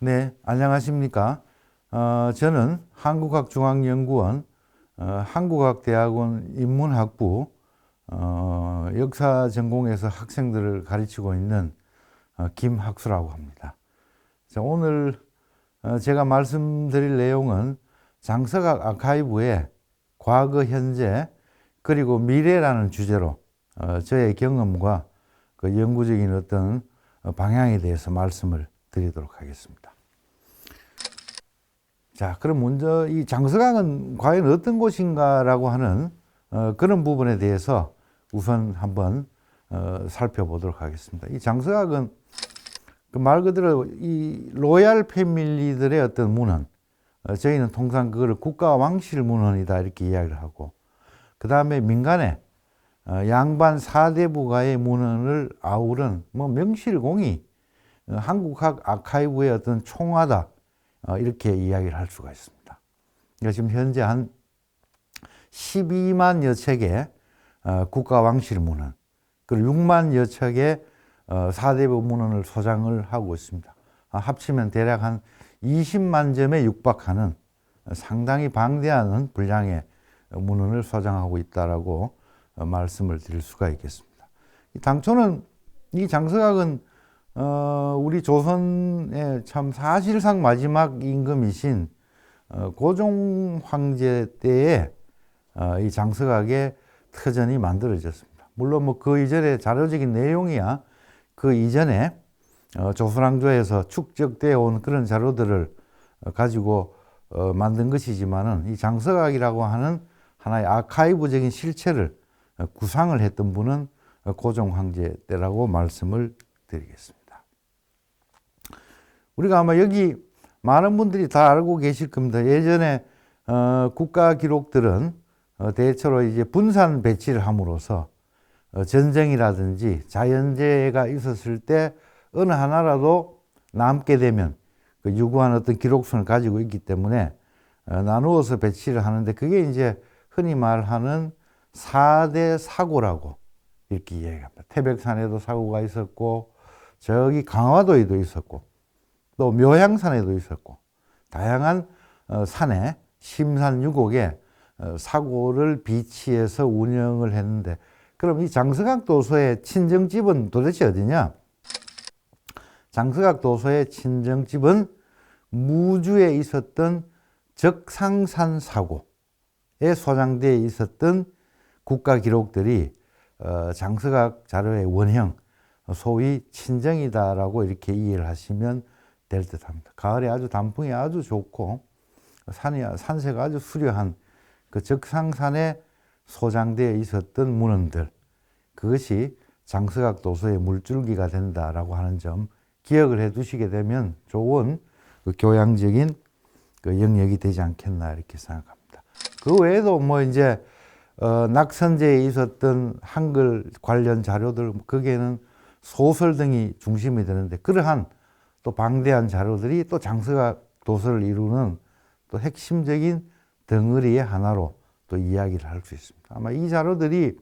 네, 안녕하십니까. 저는 한국학중앙연구원, 한국학대학원 인문학부 역사 전공에서 학생들을 가르치고 있는 김학수라고 합니다. 자, 오늘 제가 말씀드릴 내용은 장서각 아카이브의 과거, 현재, 그리고 미래라는 주제로 저의 경험과 그 연구적인 어떤 방향에 대해서 말씀을 드리도록 하겠습니다. 자, 그럼 먼저 이 장서각은 과연 어떤 곳인가라고 하는 그런 부분에 대해서 우선 한번 살펴보도록 하겠습니다. 이 장서각은 그 말 그대로 이 로얄 패밀리들의 어떤 문헌, 저희는 통상 그거를 국가 왕실 문헌이다 이렇게 이야기를 하고, 그 다음에 민간의 양반 4대부가의 문헌을 아우른 명실공히 한국학 아카이브의 어떤 총화다 이렇게 이야기를 할 수가 있습니다. 그러니까 지금 현재 한 12만여 책의 국가 왕실 문헌, 그리고 6만여 책의 4대부 문헌을 소장을 하고 있습니다. 합치면 대략 한 20만 점에 육박하는 상당히 방대한 분량의 문헌을 소장하고 있다라고 말씀을 드릴 수가 있겠습니다. 당초는 이 장서각은 우리 조선의 참 사실상 마지막 임금이신 고종 황제 때에 이 장서각의 터전이 만들어졌습니다. 물론 뭐 그 이전에 자료적인 내용이야 그 이전에 조선왕조에서 축적되어 온 그런 자료들을 가지고 만든 것이지만은 이 장서각이라고 하는 하나의 아카이브적인 실체를 구상을 했던 분은 고종 황제 때라고 말씀을 드리겠습니다. 우리가 아마 여기 많은 분들이 다 알고 계실 겁니다. 예전에 국가 기록들은 대체로 이제 분산 배치를 함으로써 전쟁이라든지 자연재해가 있었을 때 어느 하나라도 남게 되면 그 유구한 어떤 기록선을 가지고 있기 때문에 나누어서 배치를 하는데, 그게 이제 흔히 말하는 4대 사고라고 이렇게 이야기합니다. 태백산에도 사고가 있었고, 저기 강화도에도 있었고, 또 묘향산에도 있었고, 다양한 산에 심산유곡에 사고를 비치해서 운영을 했는데, 그럼 이 장서각 도서의 친정집은 도대체 어디냐? 장서각 도서의 친정집은 무주에 있었던 적상산 사고에 소장되어 있었던 국가 기록들이 장서각 자료의 원형, 소위 친정이다라고 이렇게 이해를 하시면 될 듯합니다. 가을에 아주 단풍이 아주 좋고 산세가 아주 수려한 그 적상산에 소장되어 있었던 문헌들, 그것이 장서각 도서의 물줄기가 된다라고 하는 점 기억을 해 두시게 되면 좋은 그 교양적인 그 영역이 되지 않겠나 이렇게 생각합니다. 그 외에도 뭐 이제 낙선제에 있었던 한글 관련 자료들, 거기에는 소설 등이 중심이 되는데, 그러한 또 방대한 자료들이 또 장서각 도서를 이루는 또 핵심적인 덩어리의 하나로 또 이야기를 할 수 있습니다. 아마 이 자료들이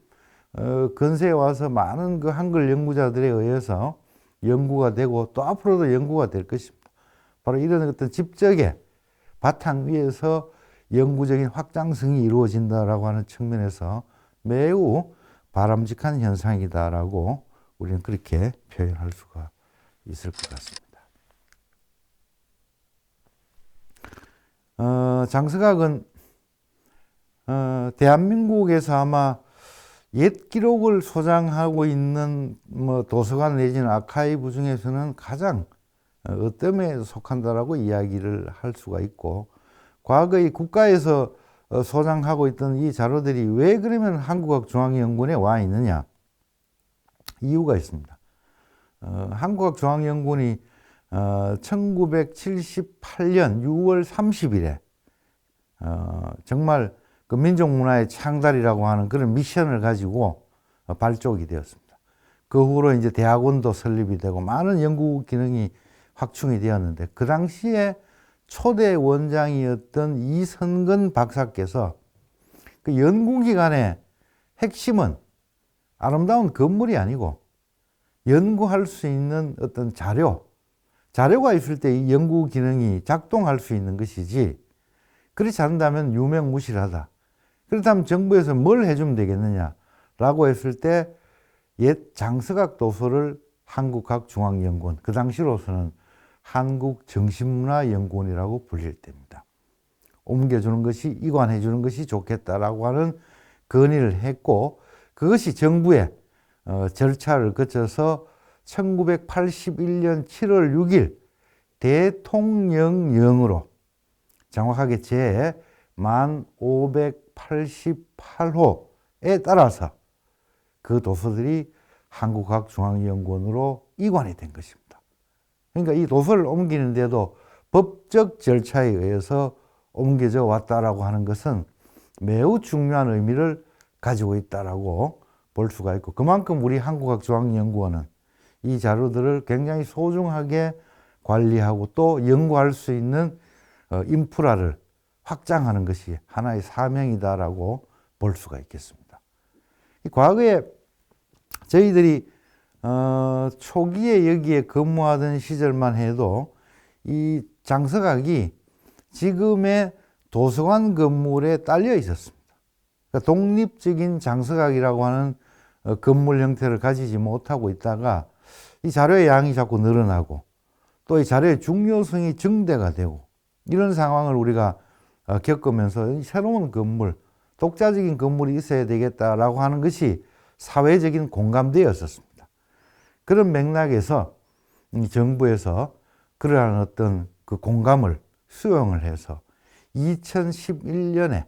근세에 와서 많은 그 한글 연구자들에 의해서 연구가 되고 또 앞으로도 연구가 될 것입니다. 바로 이런 어떤 집적의 바탕 위에서 영구적인 확장성이 이루어진다라고 하는 측면에서 매우 바람직한 현상이다라고 우리는 그렇게 표현할 수가 있을 것 같습니다. 장서각은 대한민국에서 아마 옛 기록을 소장하고 있는 뭐 도서관 내지는 아카이브 중에서는 가장 어뜸에 속한다라고 이야기를 할 수가 있고, 과거의 국가에서 소장하고 있던 이 자료들이 왜 그러면 한국학중앙연구원에 와 있느냐? 이유가 있습니다. 한국학중앙연구원이 1978년 6월 30일에 정말 그 민족문화의 창달이라고 하는 그런 미션을 가지고 발족이 되었습니다. 그 후로 이제 대학원도 설립이 되고 많은 연구 기능이 확충이 되었는데, 그 당시에 초대 원장이었던 이선근 박사께서 그 연구기관의 핵심은 아름다운 건물이 아니고 연구할 수 있는 어떤 자료가 있을 때 이 연구 기능이 작동할 수 있는 것이지, 그렇지 않는다면 유명무실하다. 그렇다면 정부에서 뭘 해주면 되겠느냐라고 했을 때 옛 장서각 도서를 한국학중앙연구원, 그 당시로서는 한국정신문화연구원이라고 불릴 때입니다. 옮겨주는 것이, 이관해 주는 것이 좋겠다라고 하는 건의를 했고, 그것이 정부의 절차를 거쳐서 1981년 7월 6일 대통령령으로 정확하게 제 1588호에 따라서 그 도서들이 한국학중앙연구원으로 이관이 된 것입니다. 그러니까 이 도서를 옮기는데도 법적 절차에 의해서 옮겨져 왔다라고 하는 것은 매우 중요한 의미를 가지고 있다라고 볼 수가 있고, 그만큼 우리 한국학중앙연구원은 이 자료들을 굉장히 소중하게 관리하고 또 연구할 수 있는 인프라를 확장하는 것이 하나의 사명이다라고 볼 수가 있겠습니다. 과거에 저희들이 초기에 여기에 근무하던 시절만 해도 이 장서각이 지금의 도서관 건물에 딸려 있었습니다. 그러니까 독립적인 장서각이라고 하는 건물 형태를 가지지 못하고 있다가 이 자료의 양이 자꾸 늘어나고 또 이 자료의 중요성이 증대가 되고 이런 상황을 우리가 겪으면서 새로운 건물, 독자적인 건물이 있어야 되겠다라고 하는 것이 사회적인 공감대였었습니다. 그런 맥락에서 정부에서 그러한 어떤 그 공감을 수용을 해서 2011년에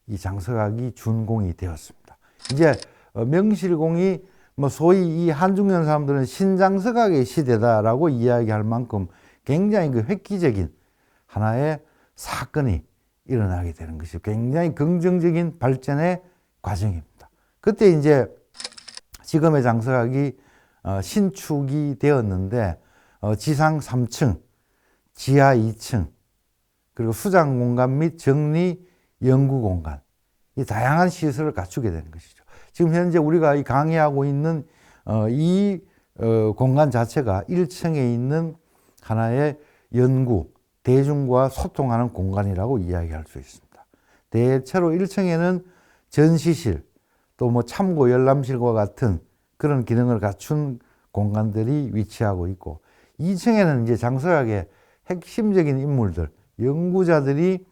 이 장서각이 준공이 되었습니다. 이제 명실공히 소위 이 한중년 사람들은 신장서각의 시대다라고 이야기할 만큼 굉장히 그 획기적인 하나의 사건이 일어나게 되는 것이 굉장히 긍정적인 발전의 과정입니다. 그때 이제 지금의 장서각이 신축이 되었는데 지상 3층, 지하 2층, 그리고 수장 공간 및 정리 연구 공간, 이 다양한 시설을 갖추게 되는 것이죠. 지금 현재 우리가 이 강의하고 있는 이 공간 자체가 1층에 있는 하나의 연구, 대중과 소통하는 공간이라고 이야기할 수 있습니다. 대체로 1층에는 전시실, 또 참고 열람실과 같은 그런 기능을 갖춘 공간들이 위치하고 있고, 2층에는 이제 장서각의 핵심적인 인물들, 연구자들이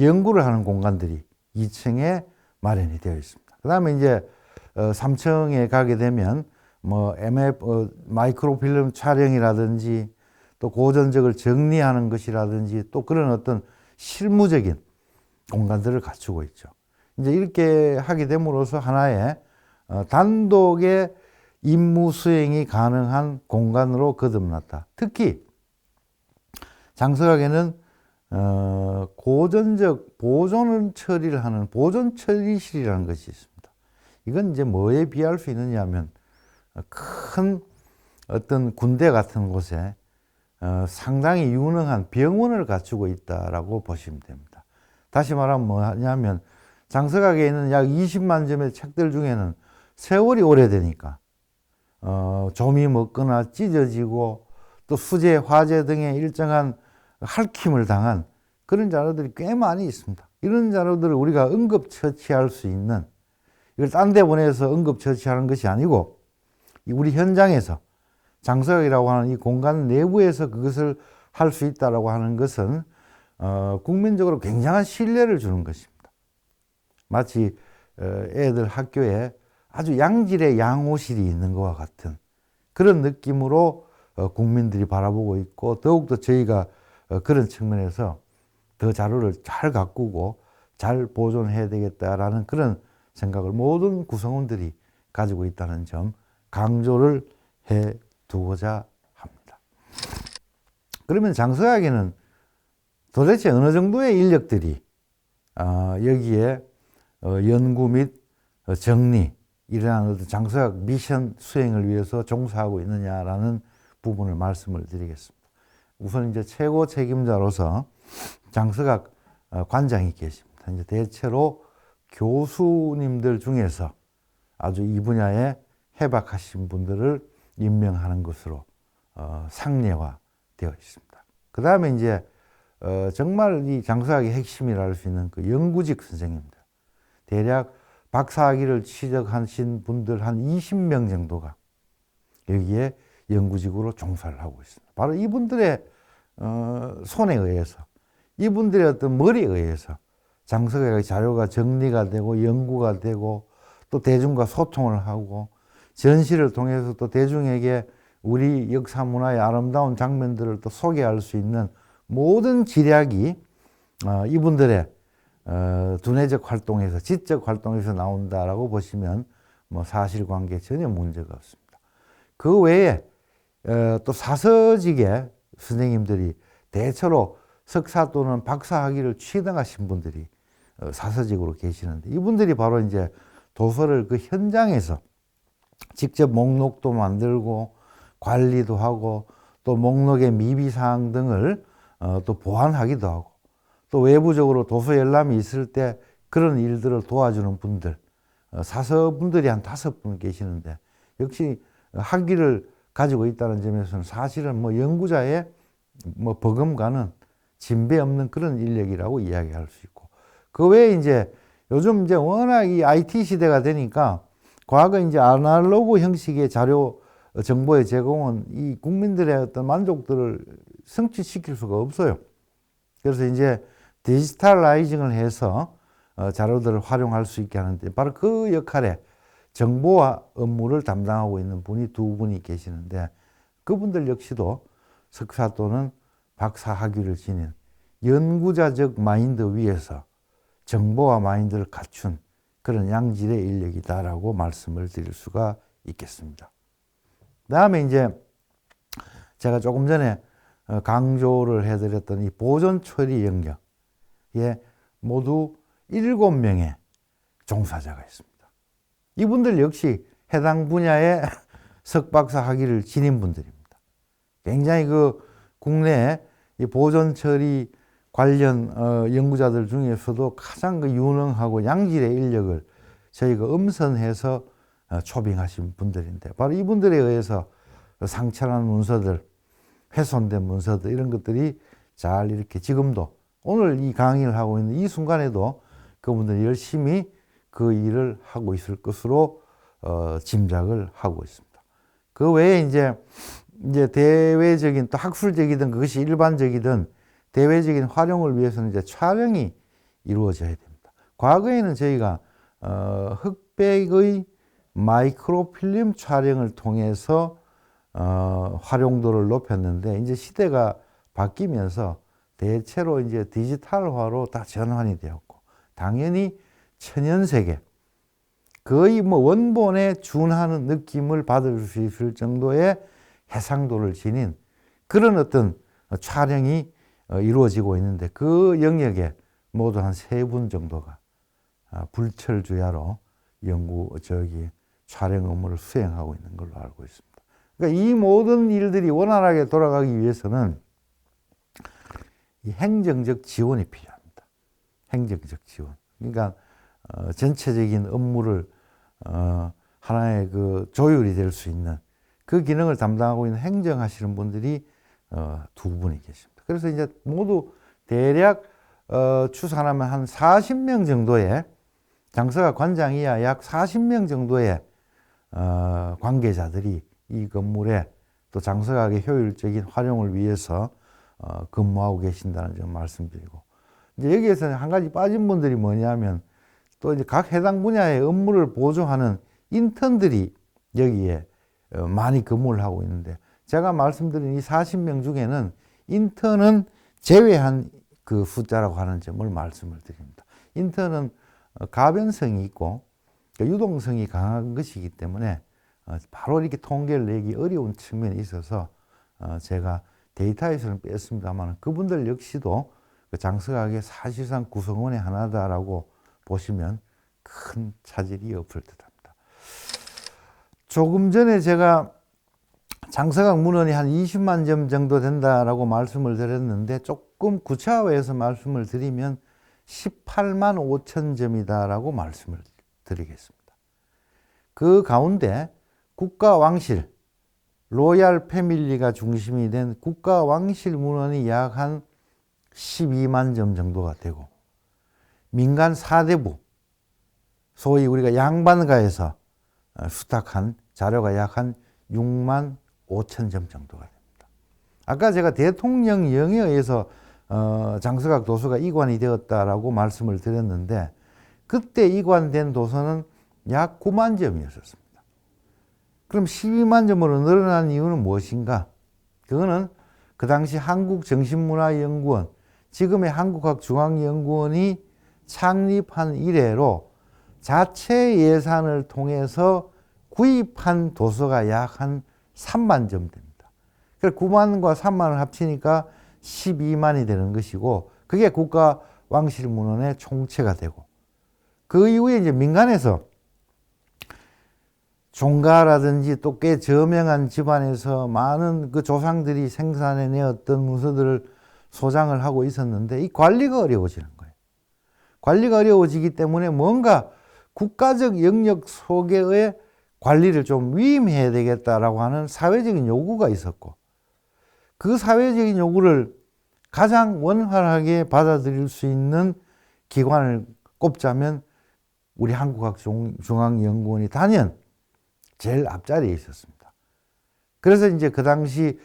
연구를 하는 공간들이 2층에 마련이 되어 있습니다. 그 다음에 이제 3층에 가게 되면 MF, 마이크로필름 촬영이라든지 또 고전적을 정리하는 것이라든지 또 그런 어떤 실무적인 공간들을 갖추고 있죠. 이제 이렇게 하게 됨으로써 하나의 단독의 임무 수행이 가능한 공간으로 거듭났다. 특히 장서각에는 고전적 보존 처리를 하는 보존 처리실이라는 것이 있습니다. 이건 이제 뭐에 비할 수 있느냐 하면 큰 어떤 군대 같은 곳에 상당히 유능한 병원을 갖추고 있다라고 보시면 됩니다. 다시 말하면 뭐냐면 장서각에 있는 약 20만 점의 책들 중에는 세월이 오래되니까 좀이 먹거나 찢어지고 또 수재, 화재 등의 일정한 핥힘을 당한 그런 자료들이 꽤 많이 있습니다. 이런 자료들을 우리가 응급처치할 수 있는, 이걸 딴 데 보내서 응급처치하는 것이 아니고 우리 현장에서 장서각이라고 하는 이 공간 내부에서 그것을 할 수 있다라고 하는 것은 국민적으로 굉장한 신뢰를 주는 것입니다. 마치 애들 학교에 아주 양질의 양호실이 있는 것과 같은 그런 느낌으로 국민들이 바라보고 있고, 더욱더 저희가 그런 측면에서 더 자료를 잘 가꾸고 잘 보존해야 되겠다라는 그런 생각을 모든 구성원들이 가지고 있다는 점 강조를 해 두고자 합니다. 그러면 장서각에는 도대체 어느 정도의 인력들이 여기에 연구 및 정리, 이러한 장서각 미션 수행을 위해서 종사하고 있느냐라는 부분을 말씀을 드리겠습니다. 우선 이제 최고 책임자로서 장서각 관장이 계십니다. 이제 대체로 교수님들 중에서 아주 이 분야에 해박하신 분들을 임명하는 것으로 상례화 되어 있습니다. 그 다음에 이제 정말 이 장서학의 핵심이라 할 수 있는 그 연구직 선생님들, 대략 박사학위를 취득하신 분들 한 20명 정도가 여기에 연구직으로 종사를 하고 있습니다. 바로 이분들의 손에 의해서, 이분들의 어떤 머리에 의해서 장서학의 자료가 정리가 되고 연구가 되고 또 대중과 소통을 하고 전시를 통해서 또 대중에게 우리 역사 문화의 아름다운 장면들을 또 소개할 수 있는 모든 지략이 이분들의 두뇌적 활동에서, 지적 활동에서 나온다라고 보시면 뭐 사실관계에 전혀 문제가 없습니다. 그 외에 또 사서직의 선생님들이 대체로 석사 또는 박사 학위를 취득하신 분들이 사서직으로 계시는데, 이분들이 바로 이제 도서를 그 현장에서 직접 목록도 만들고 관리도 하고 또 목록의 미비사항 등을 또 보완하기도 하고 또 외부적으로 도서 열람이 있을 때 그런 일들을 도와주는 분들, 사서분들이 한 5분 계시는데, 역시 학위를 가지고 있다는 점에서는 사실은 뭐 연구자의 뭐 버금가는 진배 없는 그런 인력이라고 이야기할 수 있고, 그 외에 이제 요즘 이제 워낙 이 IT 시대가 되니까 과거 이제 아날로그 형식의 자료 정보의 제공은 이 국민들의 어떤 만족도를 성취시킬 수가 없어요. 그래서 이제 디지털라이징을 해서 자료들을 활용할 수 있게 하는데, 바로 그 역할에 정보화 업무를 담당하고 있는 분이 2분이 계시는데, 그분들 역시도 석사 또는 박사 학위를 지닌 연구자적 마인드 위에서 정보화 마인드를 갖춘 그런 양질의 인력이다라고 말씀을 드릴 수가 있겠습니다. 그 다음에 이제 제가 조금 전에 강조를 해드렸던 이 보존 처리 영역에 모두 7명의 종사자가 있습니다. 이분들 역시 해당 분야의 석박사 학위를 지닌 분들입니다. 굉장히 그 국내 이 보존 처리 관련 연구자들 중에서도 가장 그 유능하고 양질의 인력을 저희가 엄선해서 초빙하신 분들인데, 바로 이분들에 의해서 상처난 문서들, 훼손된 문서들, 이런 것들이 잘 이렇게 지금도 오늘 이 강의를 하고 있는 이 순간에도 그분들이 열심히 그 일을 하고 있을 것으로 짐작을 하고 있습니다. 그 외에 이제 대외적인 또 학술적이든 그것이 일반적이든 대외적인 활용을 위해서는 이제 촬영이 이루어져야 됩니다. 과거에는 저희가 흑백의 마이크로필름 촬영을 통해서 활용도를 높였는데, 이제 시대가 바뀌면서 대체로 이제 디지털화로 다 전환이 되었고, 당연히 천연세계, 거의 뭐 원본에 준하는 느낌을 받을 수 있을 정도의 해상도를 지닌 그런 어떤 촬영이 이루어지고 있는데, 그 영역에 모두 한 3분 정도가 불철주야로 촬영 업무를 수행하고 있는 걸로 알고 있습니다. 그러니까 이 모든 일들이 원활하게 돌아가기 위해서는 이 행정적 지원이 필요합니다. 행정적 지원. 그러니까 전체적인 업무를 하나의 그 조율이 될 수 있는 그 기능을 담당하고 있는 행정하시는 분들이 2분이 계십니다. 그래서 이제 모두 대략 추산하면 한 40명 정도의, 장서가 관장 이하 약 40명 정도의 관계자들이 이 건물에 또 장서학의 효율적인 활용을 위해서 근무하고 계신다는 점 말씀드리고, 이제 여기에서는 한 가지 빠진 분들이 뭐냐면, 또 이제 각 해당 분야의 업무를 보조하는 인턴들이 여기에 많이 근무를 하고 있는데, 제가 말씀드린 이 40명 중에는 인턴은 제외한 그 숫자라고 하는 점을 말씀을 드립니다. 인턴은 가변성이 있고 유동성이 강한 것이기 때문에 바로 이렇게 통계를 내기 어려운 측면이 있어서 제가 데이터에서는 뺐습니다만, 그분들 역시도 그 장서학의 사실상 구성원의 하나다라고 보시면 큰 차질이 없을 듯합니다. 조금 전에 제가 장서학 문헌이 한 20만 점 정도 된다라고 말씀을 드렸는데, 조금 구체화해서 말씀을 드리면 18만 5천 점이다라고 말씀을 드리겠습니다. 그 가운데 국가왕실, 로얄 패밀리가 중심이 된 국가 왕실 문헌이 약 한 12만 점 정도가 되고, 민간 사대부, 소위 우리가 양반가에서 수탁한 자료가 약 한 6만 5천 점 정도가 됩니다. 아까 제가 대통령령에 의해서 장서각 도서가 이관이 되었다라고 말씀을 드렸는데, 그때 이관된 도서는 약 9만 점이었습니다. 그럼 12만 점으로 늘어난 이유는 무엇인가? 그거는 그 당시 한국정신문화연구원, 지금의 한국학중앙연구원이 창립한 이래로 자체 예산을 통해서 구입한 도서가 약 한 3만 점 됩니다. 그래서 9만과 3만을 합치니까 12만이 되는 것이고, 그게 국가 왕실 문헌의 총체가 되고, 그 이후에 이제 민간에서 종가라든지 또 꽤 저명한 집안에서 많은 그 조상들이 생산해내었던 문서들을 소장을 하고 있었는데, 이 관리가 어려워지는 거예요. 관리가 어려워지기 때문에 뭔가 국가적 영역 속에의 관리를 좀 위임해야 되겠다라고 하는 사회적인 요구가 있었고, 그 사회적인 요구를 가장 원활하게 받아들일 수 있는 기관을 꼽자면 우리 한국학중앙연구원이 단연 제일 앞자리에 있었습니다. 그래서 이제 그 당시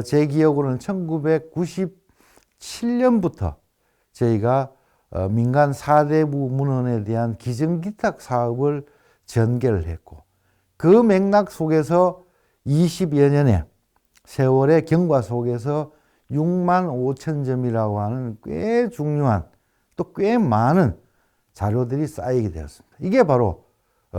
제 기억으로는 1997년부터 저희가 민간 사대부 문헌에 대한 기증기탁 사업을 전개를 했고, 그 맥락 속에서 20여 년의 세월의 경과 속에서 6만 5천 점이라고 하는 꽤 중요한, 또 꽤 많은 자료들이 쌓이게 되었습니다. 이게 바로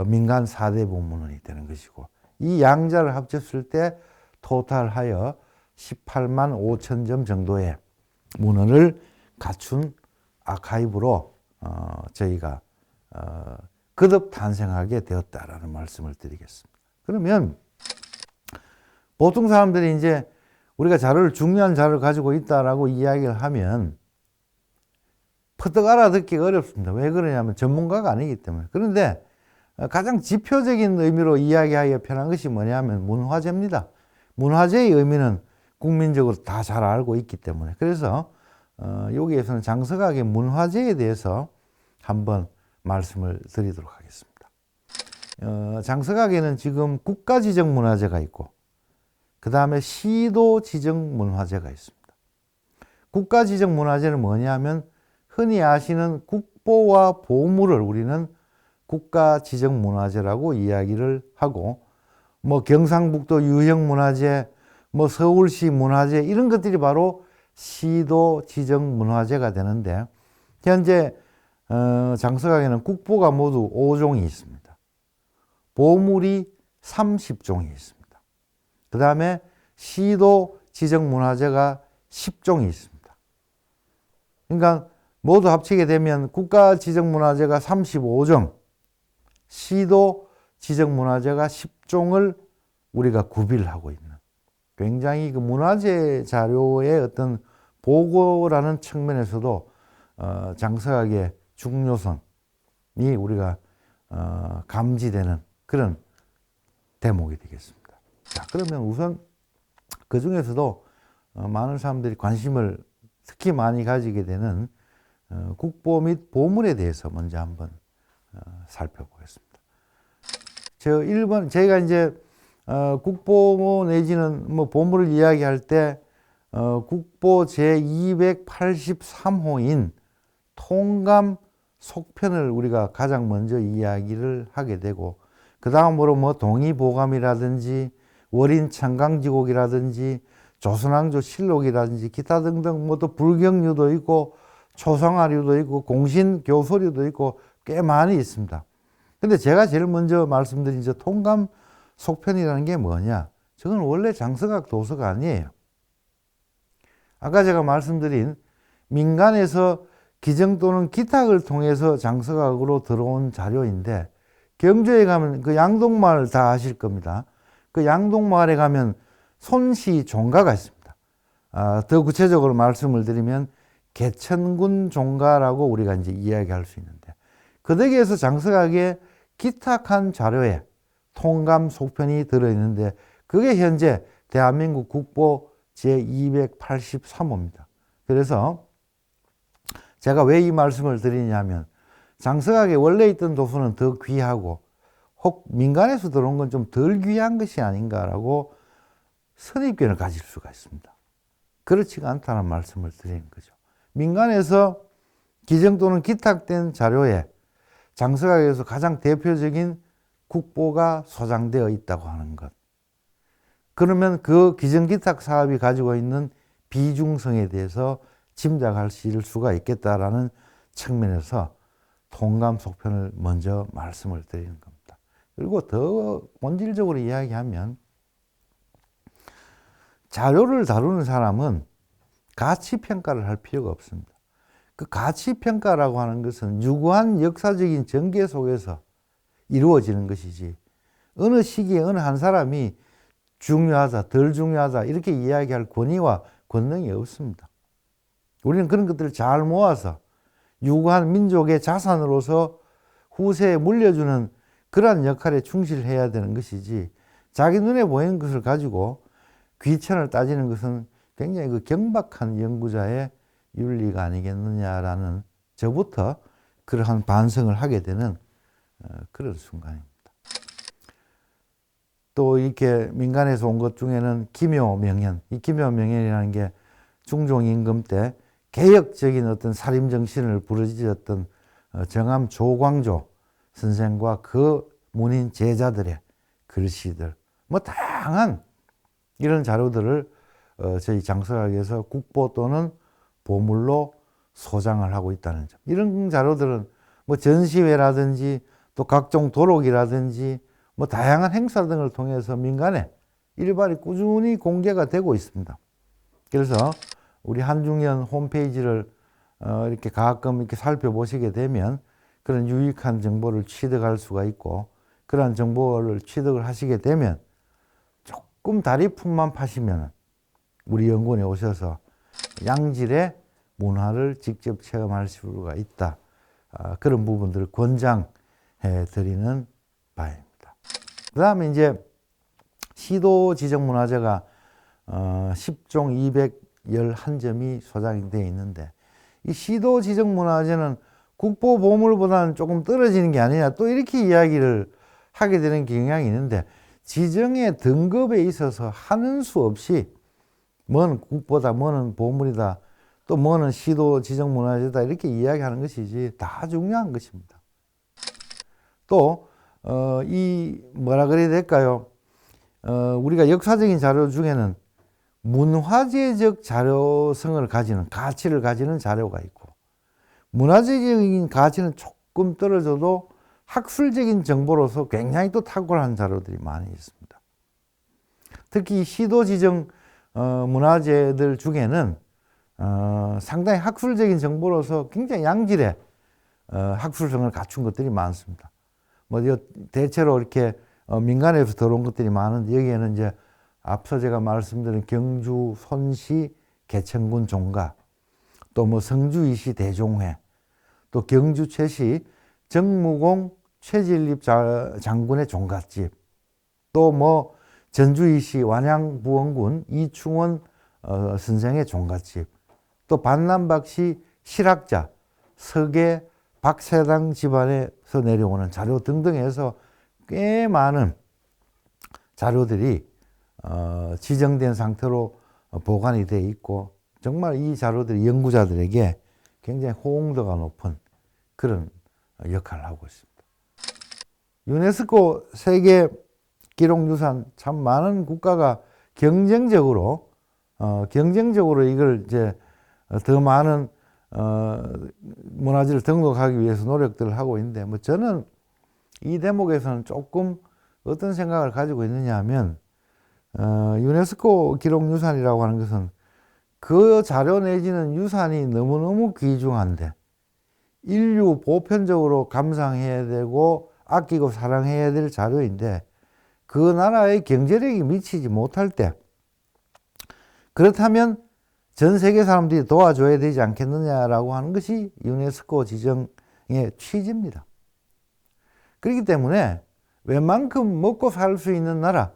민간 사대부 문헌이 되는 것이고, 이 양자를 합쳤을 때 토탈하여 18만 5천 점 정도의 문헌을 갖춘 아카이브로 저희가 거듭 탄생하게 되었다라는 말씀을 드리겠습니다. 그러면 보통 사람들이 이제 우리가 자료를, 중요한 자료를 가지고 있다라고 이야기를 하면 퍼뜩 알아듣기가 어렵습니다. 왜 그러냐면 전문가가 아니기 때문에. 그런데 가장 지표적인 의미로 이야기하기가 편한 것이 뭐냐면 문화재입니다. 문화재의 의미는 국민적으로 다 잘 알고 있기 때문에. 그래서 여기에서는 장서각의 문화재에 대해서 한번 말씀을 드리도록 하겠습니다. 장서각에는 지금 국가지정문화재가 있고, 그 다음에 시도지정문화재가 있습니다. 국가지정문화재는 뭐냐면 흔히 아시는 국보와 보물을 우리는 국가지정문화재라고 이야기를 하고, 뭐 경상북도 유형문화재, 뭐 서울시 문화재, 이런 것들이 바로 시도지정문화재가 되는데, 현재 장서각에는 국보가 모두 5종이 있습니다. 보물이 30종이 있습니다. 그 다음에 시도지정문화재가 10종이 있습니다. 그러니까 모두 합치게 되면 국가지정문화재가 35종, 시도지정문화재가 10종을 우리가 구비를 하고 있는, 굉장히 그 문화재 자료의 어떤 보고라는 측면에서도 장서각의 중요성이 우리가 감지되는 그런 대목이 되겠습니다. 자, 그러면 우선 그 중에서도 많은 사람들이 관심을 특히 많이 가지게 되는 국보 및 보물에 대해서 먼저 한번 살펴보겠습니다. 저희가 이제 국보 내지는 뭐 보물을 이야기할 때 국보 제283호인 통감 속편을 우리가 가장 먼저 이야기를 하게 되고, 그 다음으로 뭐 동의보감이라든지 월인 청강지곡이라든지 조선왕조 실록이라든지 기타 등등 뭐 또 불경류도 있고 초상화류도 있고 공신교서류도 있고 꽤 많이 있습니다. 근데 제가 제일 먼저 말씀드린 저 통감 속편이라는 게 뭐냐? 저건 원래 장서각 도서가 아니에요. 아까 제가 말씀드린 민간에서 기증 또는 기탁을 통해서 장서각으로 들어온 자료인데, 경주에 가면 그 양동마을 다 아실 겁니다. 그 양동마을에 가면 손시 종가가 있습니다. 더 구체적으로 말씀을 드리면 개천군 종가라고 우리가 이제 이야기할 수 있는데, 그 덕에서 장서각에 기탁한 자료에 통감 속편이 들어있는데, 그게 현재 대한민국 국보 제283호입니다. 그래서 제가 왜 이 말씀을 드리냐면 장서각에 원래 있던 도서는 더 귀하고 혹 민간에서 들어온 건 좀 덜 귀한 것이 아닌가라고 선입견을 가질 수가 있습니다. 그렇지가 않다는 말씀을 드리는 거죠. 민간에서 기증 또는 기탁된 자료에 장서각에서 가장 대표적인 국보가 소장되어 있다고 하는 것. 그러면 그 기증기탁 사업이 가지고 있는 비중성에 대해서 짐작할 수가 있겠다라는 측면에서 통감 속편을 먼저 말씀을 드리는 겁니다. 그리고 더 본질적으로 이야기하면 자료를 다루는 사람은 가치평가를 할 필요가 없습니다. 그 가치평가라고 하는 것은 유구한 역사적인 전개 속에서 이루어지는 것이지 어느 시기에 어느 한 사람이 중요하다, 덜 중요하다 이렇게 이야기할 권위와 권능이 없습니다. 우리는 그런 것들을 잘 모아서 유구한 민족의 자산으로서 후세에 물려주는 그러한 역할에 충실해야 되는 것이지 자기 눈에 보이는 것을 가지고 귀천을 따지는 것은 굉장히 그 경박한 연구자의 윤리가 아니겠느냐라는 저부터 그러한 반성을 하게 되는 그런 순간입니다. 또 이렇게 민간에서 온 것 중에는 기묘명연, 이 기묘명연이라는 게 중종임금 때 개혁적인 어떤 살림 정신을 부르짖었던 정암 조광조 선생과 그 문인 제자들의 글씨들, 뭐 다양한 이런 자료들을 저희 장서각에서 국보 또는 보물로 소장을 하고 있다는 점. 이런 자료들은 뭐 전시회라든지 또 각종 도록이라든지 뭐 다양한 행사 등을 통해서 민간에 일발이 꾸준히 공개가 되고 있습니다. 그래서 우리 한중연 홈페이지를 이렇게 가끔 이렇게 살펴보시게 되면 그런 유익한 정보를 취득할 수가 있고 그러한 정보를 취득을 하시게 되면 조금 다리품만 파시면 우리 연구원에 오셔서 양질의 문화를 직접 체험할 수가 있다. 그런 부분들을 권장해 드리는 바입니다. 그 다음에 이제 시도 지정문화재가 10종 211점이 소장이 되어 있는데 이 시도 지정문화재는 국보 보물보다는 조금 떨어지는 게 아니냐 또 이렇게 이야기를 하게 되는 경향이 있는데 지정의 등급에 있어서 하는 수 없이 뭐는 국보다 뭐는 보물이다 또 뭐는 시도 지정문화재다 이렇게 이야기하는 것이지 다 중요한 것입니다. 또 이 뭐라 그래야 될까요? 우리가 역사적인 자료 중에는 문화재적 자료성을 가지는 가치를 가지는 자료가 있고 문화재적인 가치는 조금 떨어져도 학술적인 정보로서 굉장히 또 탁월한 자료들이 많이 있습니다. 특히 시도 지정 문화재들 중에는 상당히 학술적인 정보로서 굉장히 양질의 학술성을 갖춘 것들이 많습니다. 뭐 대체로 이렇게 민간에서 들어온 것들이 많은데 여기에는 이제 앞서 제가 말씀드린 경주 손시 개천군 종가, 또 뭐 성주이시 대종회, 또 경주 최시 정무공 최진립 장군의 종갓집, 또 뭐 전주이시 완양부원군 이충원 선생의 종갓집, 또 반남박시 실학자 서계 박세당 집안에서 내려오는 자료 등등 해서 꽤 많은 자료들이 지정된 상태로 보관이 되어 있고 정말 이 자료들이 연구자들에게 굉장히 호응도가 높은 그런 역할을 하고 있습니다. 유네스코 세계 기록유산 참 많은 국가가 경쟁적으로 이걸 이제 더 많은 문화재를 등록하기 위해서 노력들을 하고 있는데 뭐 저는 이 대목에서는 조금 어떤 생각을 가지고 있느냐 하면 유네스코 기록유산이라고 하는 것은 그 자료 내지는 유산이 너무너무 귀중한데 인류 보편적으로 감상해야 되고 아끼고 사랑해야 될 자료인데 그 나라의 경제력이 미치지 못할 때 그렇다면 전 세계 사람들이 도와줘야 되지 않겠느냐라고 하는 것이 유네스코 지정의 취지입니다. 그렇기 때문에 웬만큼 먹고 살 수 있는 나라,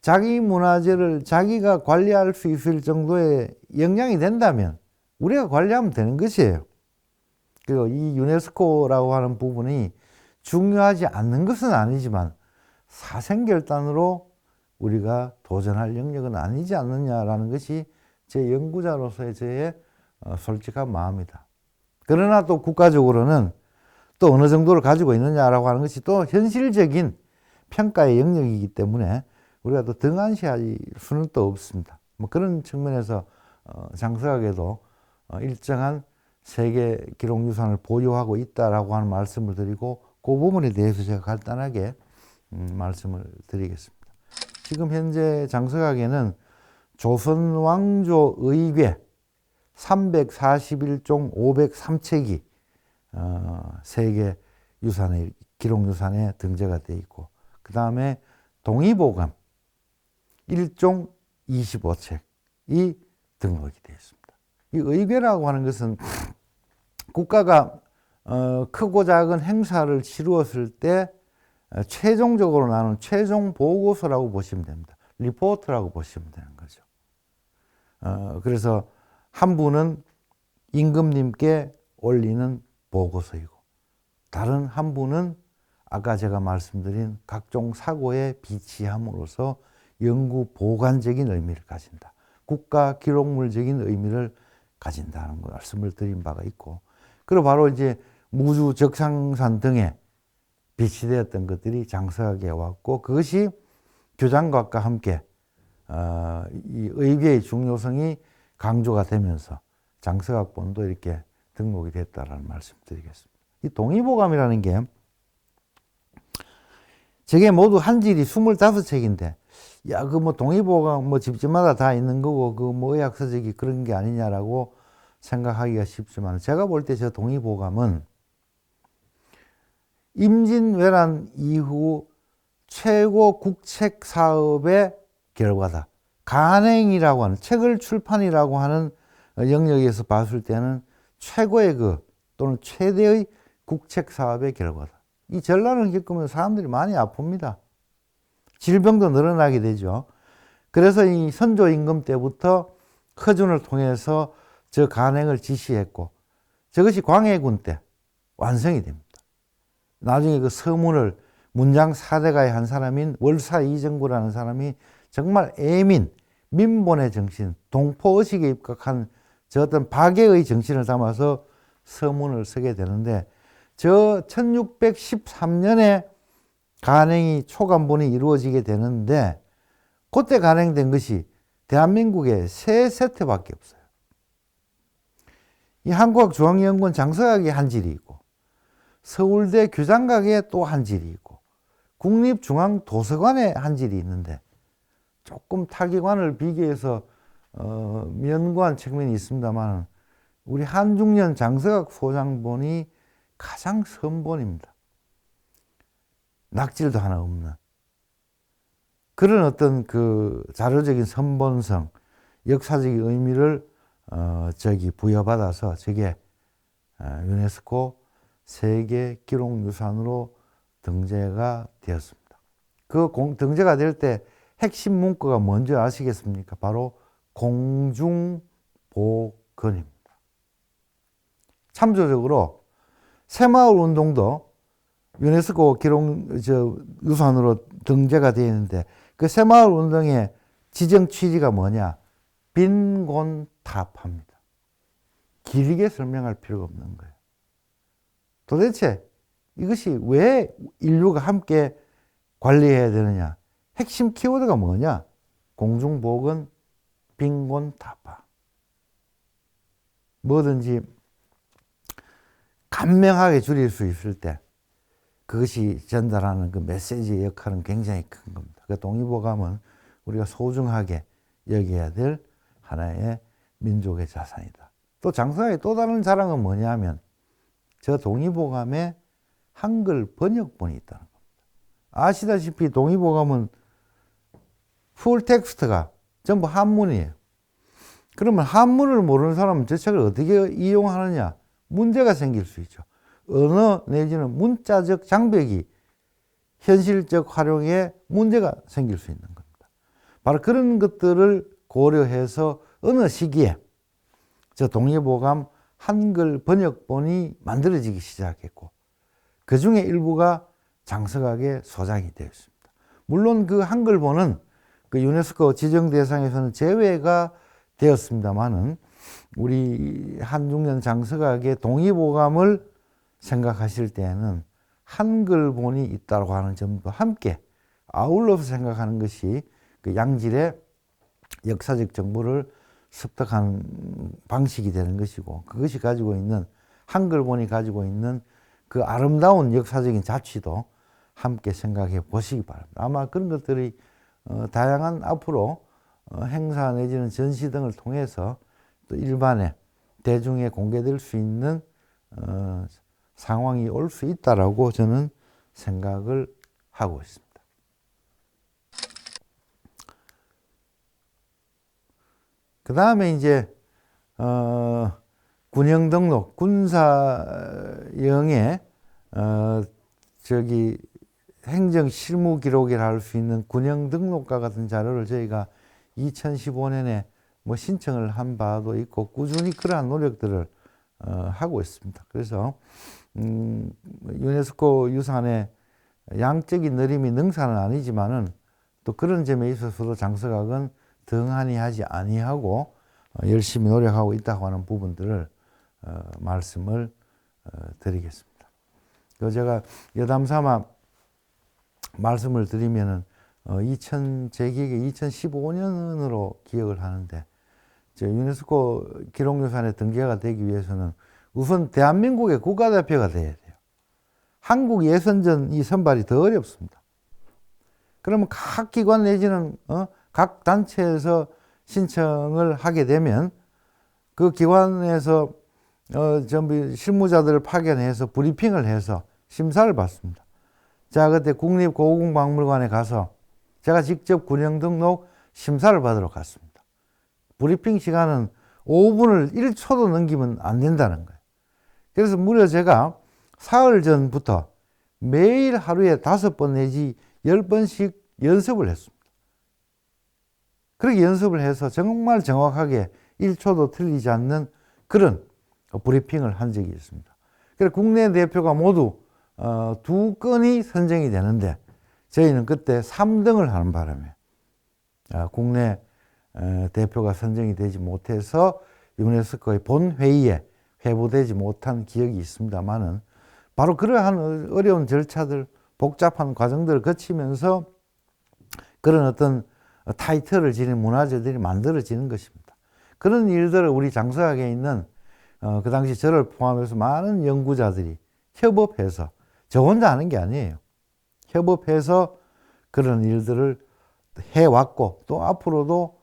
자기 문화재를 자기가 관리할 수 있을 정도의 역량이 된다면 우리가 관리하면 되는 것이에요. 그리고 이 유네스코라고 하는 부분이 중요하지 않는 것은 아니지만 사생결단으로 우리가 도전할 영역은 아니지 않느냐라는 것이 제 연구자로서의 저의 솔직한 마음이다. 그러나 또 국가적으로는 또 어느 정도를 가지고 있느냐라고 하는 것이 또 현실적인 평가의 영역이기 때문에 우리가 또 등한시할 수는 또 없습니다. 뭐 그런 측면에서 장서학에도 일정한 세계 기록유산을 보유하고 있다라고 하는 말씀을 드리고 그 부분에 대해서 제가 간단하게 말씀을 드리겠습니다. 지금 현재 장서학에는 조선 왕조 의궤 341종 503책이 세계 유산의 기록유산에 등재가 되어 있고 그 다음에 동의보감 1종 25책이 등록이 되어 있습니다. 이 의궤라고 하는 것은 국가가 크고 작은 행사를 치루었을 때 최종적으로 나눈 최종 보고서라고 보시면 됩니다. 리포트라고 보시면 되는 거죠. 그래서 한 분은 임금님께 올리는 보고서이고 다른 한 분은 아까 제가 말씀드린 각종 사고에 비치함으로써 연구 보관적인 의미를 가진다. 국가 기록물적인 의미를 가진다는 말씀을 드린 바가 있고 그리고 바로 이제 무주 적상산 등에 비치되었던 것들이 장서학에 왔고 그것이 교장각과 함께 이 의궤의 중요성이 강조가 되면서 장서학본도 이렇게 등록이 됐다라는 말씀 드리겠습니다. 이 동의보감이라는 게 저게 모두 한질이 25책인데 야, 그 뭐 동의보감 뭐 집집마다 다 있는 거고 그 뭐 의학서적이 그런 게 아니냐라고 생각하기가 쉽지만 제가 볼 때 저 동의보감은 임진왜란 이후 최고 국책 사업의 결과다. 간행이라고 하는 책을 출판이라고 하는 영역에서 봤을 때는 최고의 또는 최대의 국책 사업의 결과다. 이 전란을 겪으면 사람들이 많이 아픕니다. 질병도 늘어나게 되죠. 그래서 이 선조 임금 때부터 허준을 통해서 저 간행을 지시했고 저것이 광해군 때 완성이 됩니다. 나중에 그 서문을 문장 4대가의 한 사람인 월사 이정구라는 사람이 정말 애민, 민본의 정신, 동포의식에 입각한 저 어떤 박애의 정신을 담아서 서문을 쓰게 되는데 저 1613년에 간행이 초간본이 이루어지게 되는데 그때 간행된 것이 대한민국에 3세트밖에 없어요. 이 한국학중앙연구원 장서학에 한 질이 있고 서울대 규장각에 또 한 질이 있고 국립중앙도서관에 한 질이 있는데 조금 타기관을 비교해서 면고한 측면이 있습니다만 우리 한중년 장서학 소장본이 가장 선본입니다. 낙질도 하나 없는 그런 어떤 그 자료적인 선본성, 역사적인 의미를 부여받아서 저게 유네스코 세계 기록유산으로 등재가 되었습니다. 그 등재가 될 때 핵심 문구가 뭔지 아시겠습니까? 바로 공중보건입니다. 참조적으로 새마을 운동도 유네스코 유산으로 등재가 되어 있는데 그 새마을 운동의 지정 취지가 뭐냐? 빈곤타파입니다. 길게 설명할 필요가 없는 거예요. 도대체 이것이 왜 인류가 함께 관리해야 되느냐? 핵심 키워드가 뭐냐? 공중보건, 빈곤타파. 뭐든지 간명하게 줄일 수 있을 때 그것이 전달하는 그 메시지의 역할은 굉장히 큰 겁니다. 그 동의보감은 우리가 소중하게 여겨야 될 하나의 민족의 자산이다. 또 장서학의 또 다른 자랑은 뭐냐면 저 동의보감에 한글 번역본이 있다는 겁니다. 아시다시피 동의보감은 풀 텍스트가 전부 한문이에요. 그러면 한문을 모르는 사람은 저 책을 어떻게 이용하느냐? 문제가 생길 수 있죠. 언어 내지는 문자적 장벽이 현실적 활용에 문제가 생길 수 있는 겁니다. 바로 그런 것들을 고려해서 어느 시기에 저 동의보감 한글 번역본이 만들어지기 시작했고 그 중에 일부가 장서각에 소장이 되었습니다. 물론 그 한글본은 그 유네스코 지정 대상에서는 제외가 되었습니다만은 우리 한중년 장서각의 동의보감을 생각하실 때에는 한글본이 있다고 하는 점도 함께 아울러서 생각하는 것이 그 양질의 역사적 정보를 습득하는 방식이 되는 것이고 그것이 가지고 있는 한글본이 가지고 있는 그 아름다운 역사적인 자취도 함께 생각해 보시기 바랍니다. 아마 그런 것들이 다양한 앞으로 행사 내지는 전시 등을 통해서 또 일반에 대중에 공개될 수 있는 상황이 올 수 있다라고 저는 생각을 하고 있습니다. 그 다음에 이제 군영 등록 군사영의 행정 실무 기록이라 할 수 있는 군영 등록과 같은 자료를 저희가 2015년에 뭐 신청을 한 바도 있고 꾸준히 그러한 노력들을 하고 있습니다. 그래서 유네스코 유산의 양적인 느림이 능사는 아니지만은 또 그런 점에 있어서도 장서각은 등한히 하지 아니하고 열심히 노력하고 있다고 하는 부분들을 말씀을 드리겠습니다. 제가 여담 삼아 말씀을 드리면은 제 기억에 2015년으로 기억을 하는데 유네스코 기록유산에 등재가 되기 위해서는 우선 대한민국의 국가대표가 돼야 돼요. 한국 예선전이 선발이 더 어렵습니다. 그러면 각 기관 내지는 각 단체에서 신청을 하게 되면 그 기관에서 전부 실무자들을 파견해서 브리핑을 해서 심사를 받습니다. 자, 그때 국립고궁박물관에 가서 제가 직접 군영 등록 심사를 받으러 갔습니다. 브리핑 시간은 5분을 1초도 넘기면 안 된다는 거예요. 그래서 무려 제가 사흘 전부터 매일 하루에 5번 내지 10번씩 연습을 했습니다. 그렇게 연습을 해서 정말 정확하게 1초도 틀리지 않는 그런 브리핑을 한 적이 있습니다. 그래서 국내 대표가 모두 2건이 선정이 되는데 저희는 그때 3등을 하는 바람에 국내 대표가 선정이 되지 못해서 유네스코의 본회의에 회부되지 못한 기억이 있습니다만은 바로 그러한 어려운 절차들, 복잡한 과정들을 거치면서 그런 어떤 타이틀을 지닌 문화재들이 만들어지는 것입니다. 그런 일들을 우리 장서각에 있는 그 당시 저를 포함해서 많은 연구자들이 협업해서 저 혼자 하는 게 아니에요. 협업해서 그런 일들을 해왔고 또 앞으로도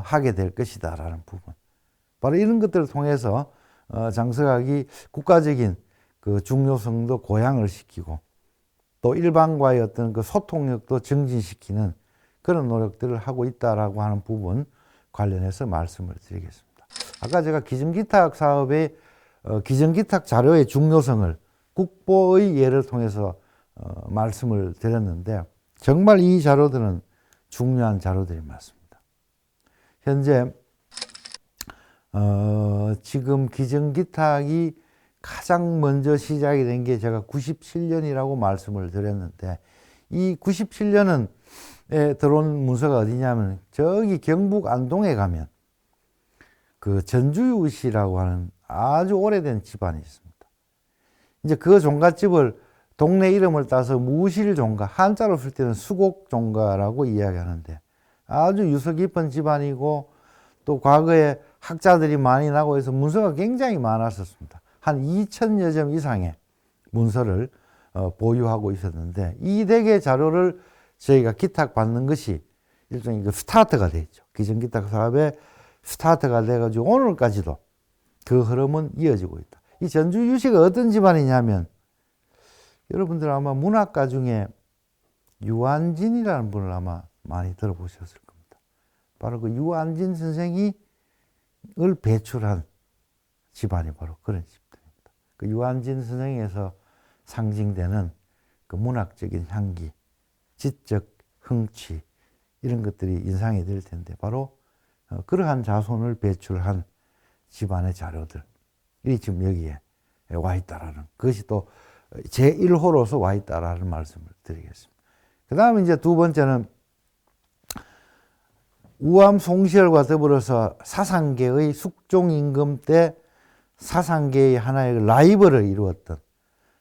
하게 될 것이다라는 부분. 바로 이런 것들을 통해서 장서각이 국가적인 그 중요성도 고양을 시키고 또 일반과의 어떤 그 소통력도 증진시키는 그런 노력들을 하고 있다라고 하는 부분 관련해서 말씀을 드리겠습니다. 아까 제가 기증기탁 사업의 기증기탁 자료의 중요성을 국보의 예를 통해서 말씀을 드렸는데 정말 이 자료들은 중요한 자료들이 맞습니다. 현재 지금 기증기탁이 가장 먼저 시작이 된 게 제가 97년이라고 말씀을 드렸는데 이 97년은 들어온 문서가 어디냐면 저기 경북 안동에 가면 그 전주유 씨라고 하는 아주 오래된 집안이 있습니다. 이제 그 종갓집을 동네 이름을 따서 무실종가, 한자로 쓸 때는 수곡종가라고 이야기하는데 아주 유서 깊은 집안이고 또 과거에 학자들이 많이 나고 해서 문서가 굉장히 많았었습니다. 한 2,000여 점 이상의 문서를 보유하고 있었는데 이 대개 자료를 저희가 기탁받는 것이 일종의 그 스타트가 됐죠. 기증기탁 사업의 스타트가 돼가지고 오늘까지도 그 흐름은 이어지고 있다. 이 전주유 씨가 어떤 집안이냐면 여러분들 아마 문학가 중에 유한진이라는 분을 아마 많이 들어보셨을 겁니다. 바로 그 유한진 선생이 을 배출한 집안이 바로 그런 집들입니다. 그 유한진 선생에서 상징되는 그 문학적인 향기, 지적 흥취 이런 것들이 인상이 될 텐데 바로 그러한 자손을 배출한 집안의 자료들이 지금 여기에 와 있다라는 그것이 또 제1호로서 와 있다라는 말씀을 드리겠습니다. 그 다음에 이제 두 번째는 우암 송시열과 더불어서 사상계의 숙종임금 때 사상계의 하나의 라이벌을 이루었던